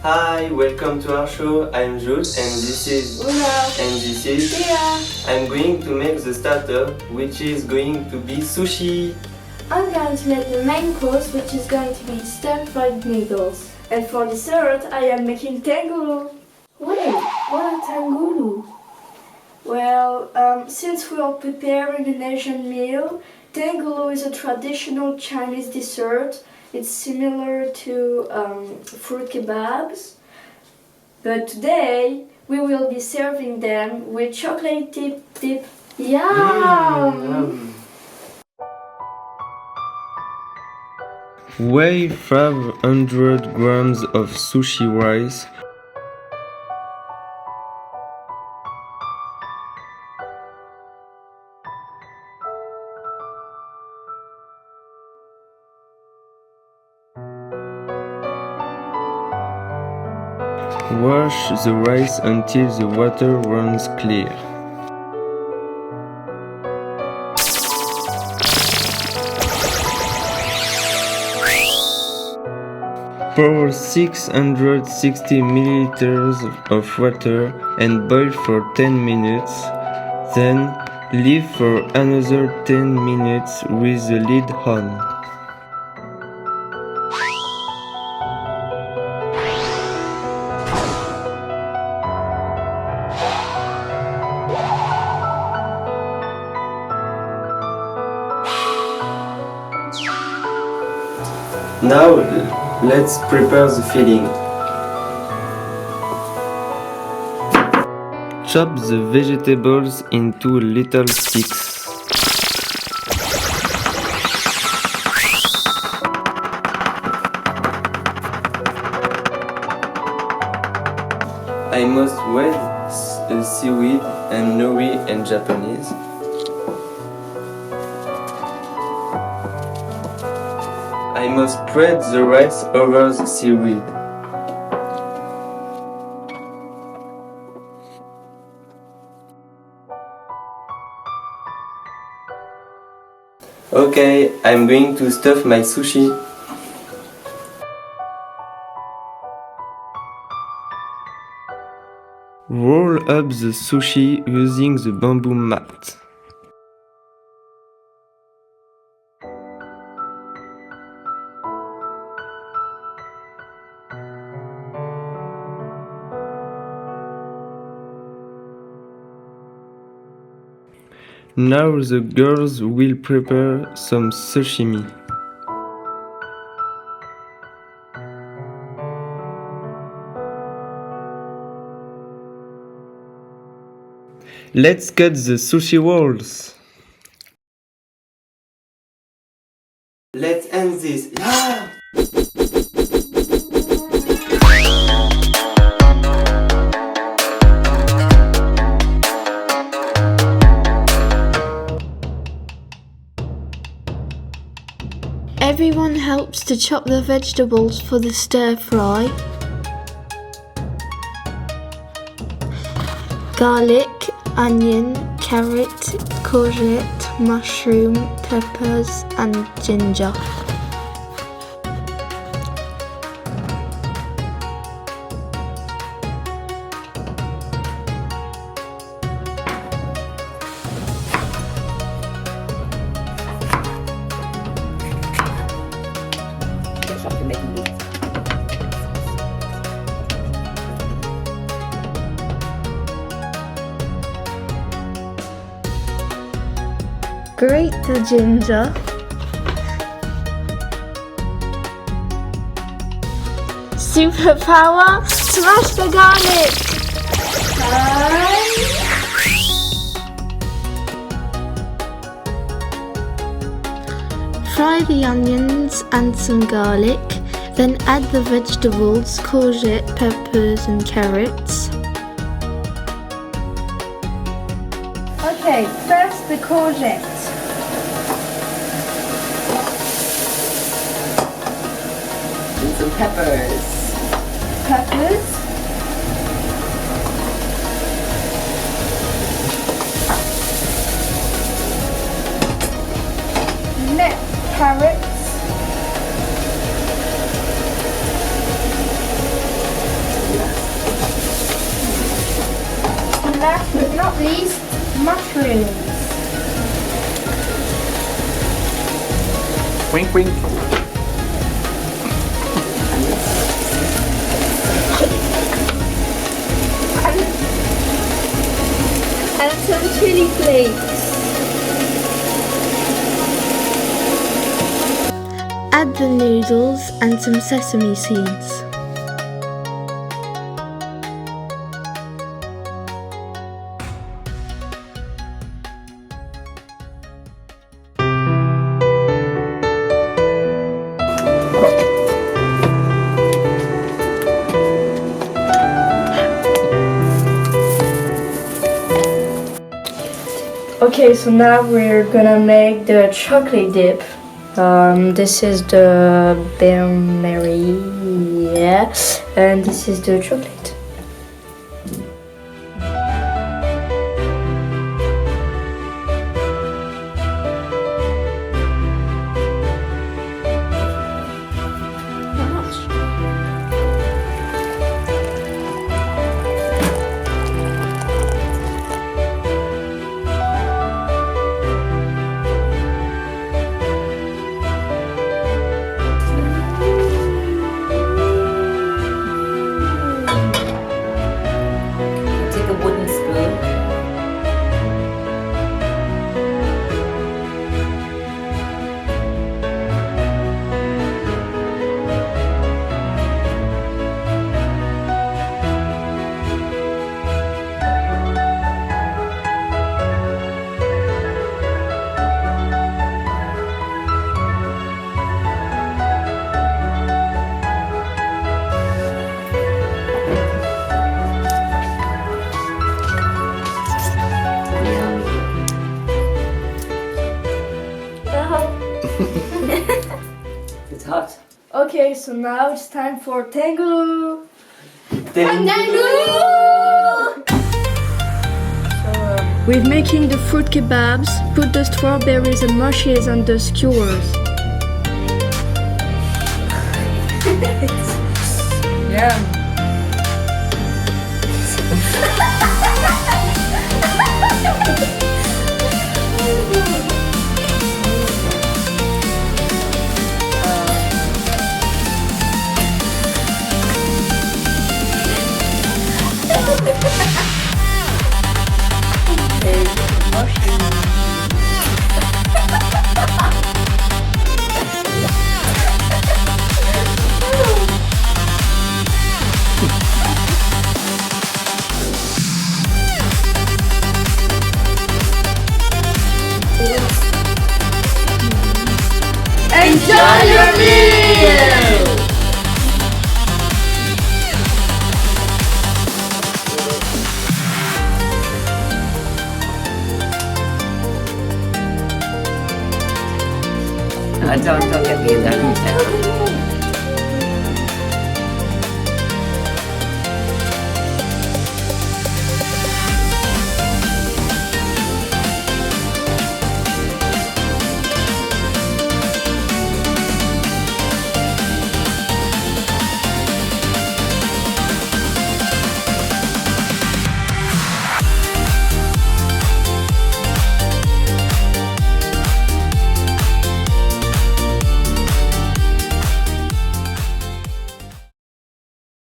Hi, welcome to our show. I'm Jules and this is Oona and this is Théadora. I'm going to make the starter, which is going to be sushi. I'm going to make the main course, which is going to be stir-fried noodles. And for dessert, I am making tangulu. Wait, what are tangulu? Well, since we are preparing an Asian meal, tangulu is a traditional Chinese dessert. It's similar to fruit kebabs. But today, we will be serving them with chocolate dip. Yum! Weigh 500 grams of sushi rice. Wash the rice until the water runs clear. Pour 660 milliliters of water and boil for 10 minutes. Then leave for another 10 minutes with the lid on. Now let's prepare the filling. Chop the vegetables into little sticks. I must wet seaweed and nori in Japanese. I must spread the rice over the seaweed. Okay, I'm going to stuff my sushi. Roll up the sushi using the bamboo mat. Now the girls will prepare some sashimi. Let's cut the sushi rolls. Let's end this. Yeah! Everyone helps to chop the vegetables for the stir fry. Garlic, onion, carrot, courgette, mushroom, peppers and ginger. Grate the ginger. Superpower, smash the garlic. Fry the onions and some garlic, then add the vegetables, courgette, peppers and carrots. Okay, first the courgette. And some peppers. Next, carrots. least, mushrooms. Wink, wink. And some chili flakes. Add the noodles and some sesame seeds. Okay, so now we're gonna make the chocolate dip. This is the berry, yeah, and this is the chocolate. Take a wooden spoon. It's hot. Okay, so now it's time for tango. We're making the fruit kebabs. Put the strawberries and mushes on the skewers. Yeah. Enjoy your meal! Don't get me in there.